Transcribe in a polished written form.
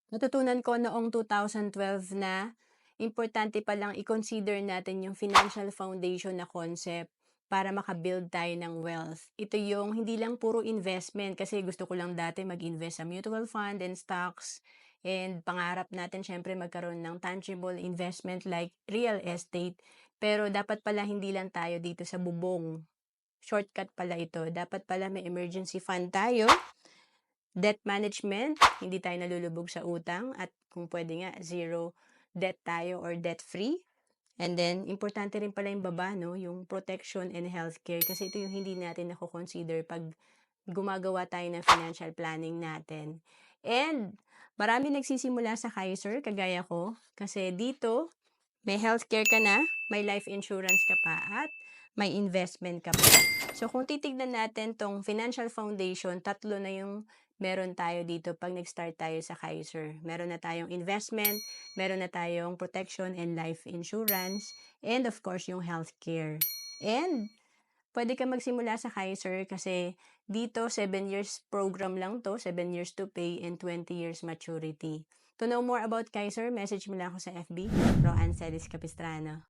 Natutunan ko noong 2012 na importante palang i-consider natin yung financial foundation na concept para maka-build tayo ng wealth. Ito yung hindi lang puro investment kasi gusto ko lang dati mag-invest sa mutual fund and stocks and pangarap natin syempre magkaroon ng tangible investment like real estate. Pero dapat pala hindi lang tayo dito sa bubong. Shortcut pala ito. Dapat pala may emergency fund tayo, debt management, hindi tayo nalulubog sa utang at kung pwede nga zero debt tayo or debt free. And then, importante rin pala yung baba, no? Yung protection and healthcare kasi ito yung hindi natin nako-consider pag gumagawa tayo ng financial planning natin. And marami nagsisimula sa Kaiser, kagaya ko, kasi dito may healthcare ka na, may life insurance ka pa, at may investment ka pa. So, kung titignan natin tong financial foundation, tatlo na yung meron tayo dito pag nag-start tayo sa Kaiser. Meron na tayong investment, meron na tayong protection and life insurance, and of course, yung healthcare. And pwede ka magsimula sa Kaiser kasi dito 7 years program lang to, 7 years to pay and 20 years maturity. To know more about Kaiser, message mo lang ako sa FB, Roanne Celis Capistrano.